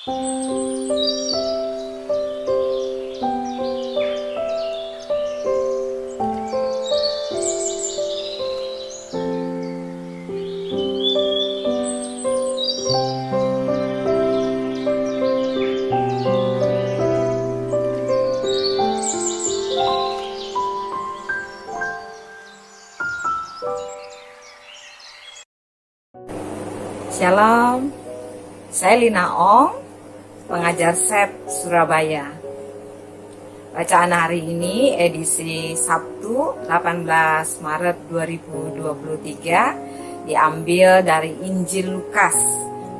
Shalom, saya Lina Ong, pengajar SEP Surabaya. Bacaan hari ini edisi Sabtu 18 Maret 2023 diambil dari Injil Lukas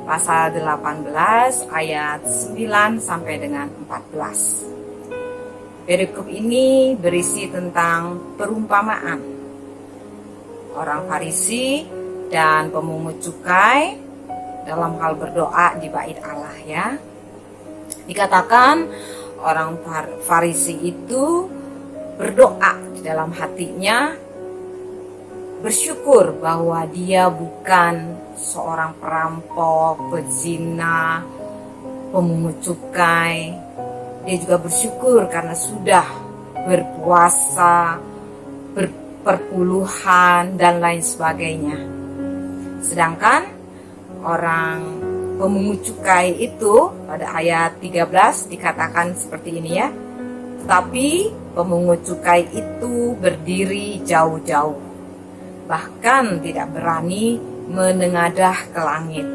pasal 18 ayat 9 sampai dengan 14. Perikop ini berisi tentang perumpamaan orang Farisi dan pemungut cukai dalam hal berdoa di bait Allah ya. Dikatakan orang Farisi itu berdoa di dalam hatinya, bersyukur bahwa dia bukan seorang perampok, pezina, pemungut cukai. Dia juga bersyukur karena sudah berpuasa, berperpuluhan dan lain sebagainya. Sedangkan orang pemungut cukai itu pada ayat 13 dikatakan seperti ini ya. Tetapi pemungut cukai itu berdiri jauh-jauh, bahkan tidak berani menengadah ke langit,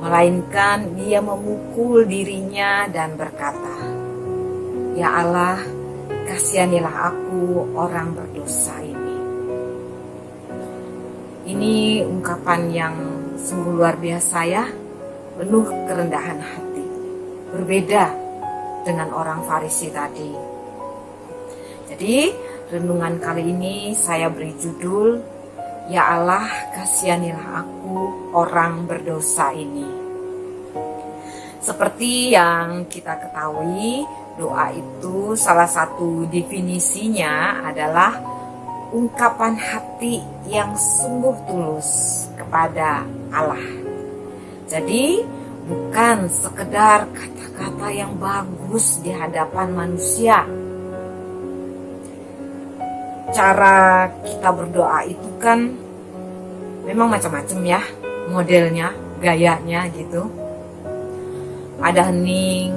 melainkan dia memukul dirinya dan berkata, "Ya Allah, kasihanilah aku orang berdosa ini." Ini ungkapan yang sungguh luar biasa ya, penuh kerendahan hati. Berbeda dengan orang Farisi tadi. Jadi renungan kali ini saya beri judul, "Ya Allah, kasihanilah aku orang berdosa ini." Seperti yang kita ketahui, doa itu salah satu definisinya adalah ungkapan hati yang sungguh tulus kepada Allah. Jadi bukan sekedar kata-kata yang bagus di hadapan manusia. Cara kita berdoa itu kan memang macam-macam ya, modelnya, gayanya gitu. Ada hening,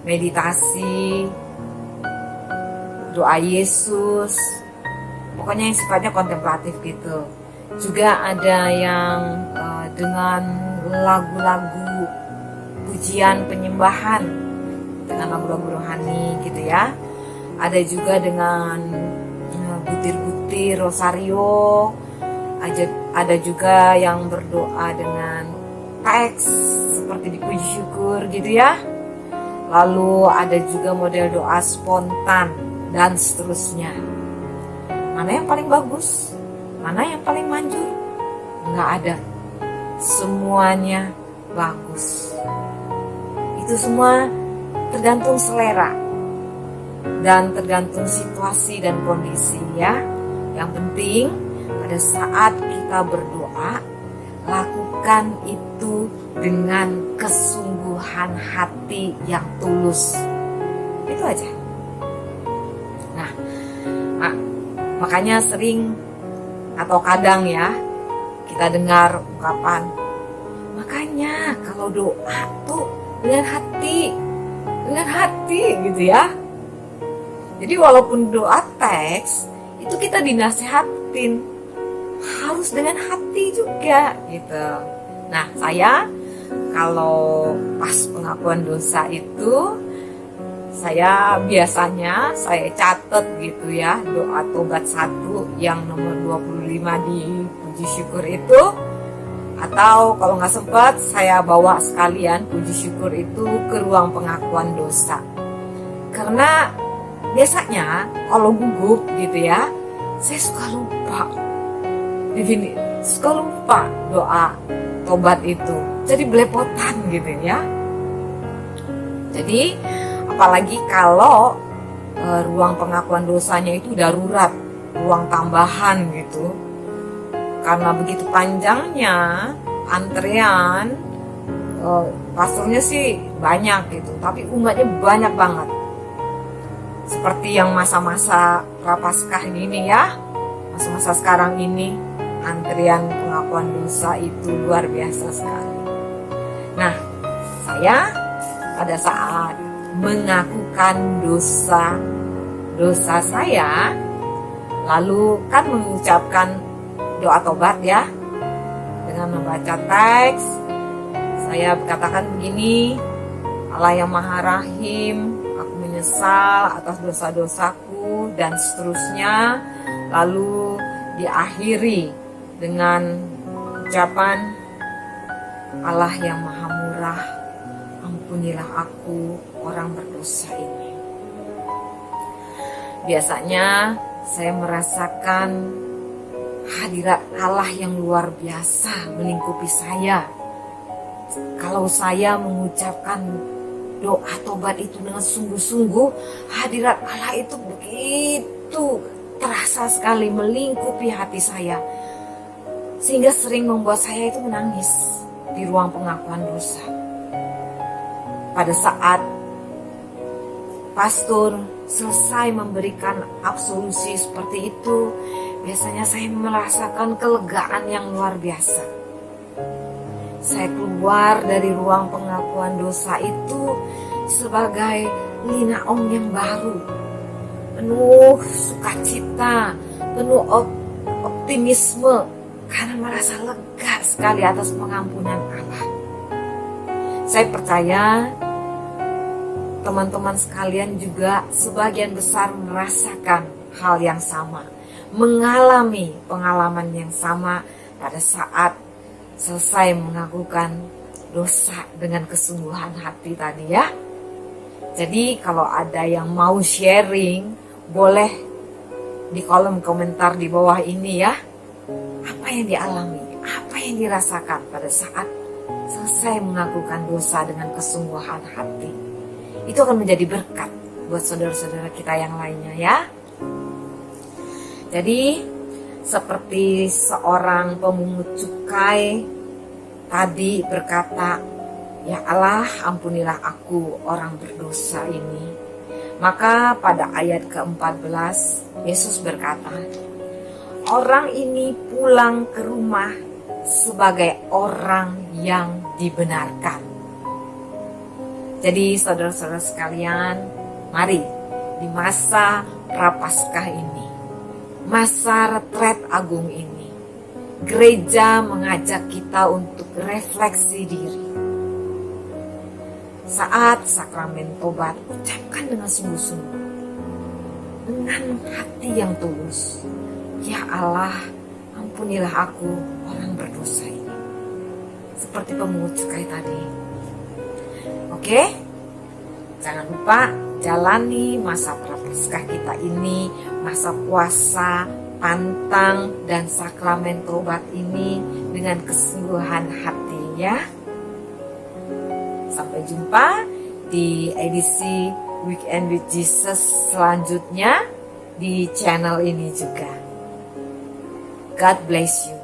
meditasi, doa Yesus, pokoknya yang sifatnya kontemplatif gitu. Juga ada yang dengan lagu-lagu pujian penyembahan, dengan lagu-lagu rohani gitu ya. Ada juga dengan butir-butir rosario. Ada juga yang berdoa dengan teks seperti dipuji syukur gitu ya. Lalu ada juga model doa spontan dan seterusnya. Mana yang paling bagus? Mana yang paling manjur? Nggak ada. Semuanya bagus. Itu semua tergantung selera dan tergantung situasi dan kondisi ya. Yang penting pada saat kita berdoa, lakukan itu dengan kesungguhan hati yang tulus. Itu aja. Nah, makanya sering atau kadang ya kita dengar ungkapan, makanya kalau doa tuh dengan hati gitu ya. Jadi walaupun doa teks itu kita dinasihatin harus dengan hati juga gitu. Nah, saya kalau pas pengakuan dosa itu saya biasanya catat gitu ya, doa tobat 1 yang nomor 25 di puji syukur itu, atau kalau nggak sempat saya bawa sekalian puji syukur itu ke ruang pengakuan dosa. Karena biasanya kalau gugup gitu ya, saya suka lupa doa tobat itu, jadi belepotan gitu ya. Jadi apalagi kalau ruang pengakuan dosanya itu darurat, ruang tambahan gitu. Karena begitu panjangnya antrean pastornya sih banyak gitu, tapi umatnya banyak banget. Seperti yang masa-masa Prapaskah ini ya, masa-masa sekarang ini, antrian pengakuan dosa itu luar biasa sekali. Nah, saya pada saat mengakukan dosa saya, lalu kan mengucapkan doa tobat ya, dengan membaca teks, saya katakan begini: Allah yang Maha Rahim, aku menyesal atas dosa-dosaku, dan seterusnya. Lalu diakhiri dengan ucapan, Allah yang Maha Murah, ampunilah aku orang berdosa ini. Biasanya saya merasakan hadirat Allah yang luar biasa melingkupi saya. Kalau saya mengucapkan doa tobat itu dengan sungguh-sungguh, hadirat Allah itu begitu terasa sekali melingkupi hati saya, sehingga sering membuat saya itu menangis di ruang pengakuan dosa. Pada saat pastor selesai memberikan absolusi seperti itu, biasanya saya merasakan kelegaan yang luar biasa. Saya keluar dari ruang pengakuan dosa itu sebagai Lina Ong yang baru, penuh sukacita, penuh optimisme, karena merasa lega sekali atas pengampunan Allah. Saya percaya teman-teman sekalian juga sebagian besar merasakan hal yang sama, mengalami pengalaman yang sama pada saat selesai mengakukan dosa dengan kesungguhan hati tadi ya. Jadi kalau ada yang mau sharing, boleh di kolom komentar di bawah ini ya. Apa yang dialami, apa yang dirasakan pada saat selesai mengakukan dosa dengan kesungguhan hati. Itu akan menjadi berkat buat saudara-saudara kita yang lainnya ya. Jadi seperti seorang pemungut cukai tadi berkata, ya Allah, ampunilah aku orang berdosa ini. Maka pada ayat ke-14 Yesus berkata, orang ini pulang ke rumah sebagai orang yang dibenarkan. Jadi saudara-saudara sekalian, mari di masa Prapaskah ini, masa retret agung ini, gereja mengajak kita untuk refleksi diri. Saat sakramen tobat, ucapkan dengan sungguh-sungguh, dengan hati yang tulus, ya Allah, ampunilah aku orang berdosa ini. Seperti pemungut cukai tadi. Oke? Jangan lupa jalani masa Prapaskah kita ini, masa puasa, pantang, dan sakramen tobat ini dengan kesungguhan hati ya. Sampai jumpa di edisi Weekend with Jesus selanjutnya di channel ini juga. God bless you.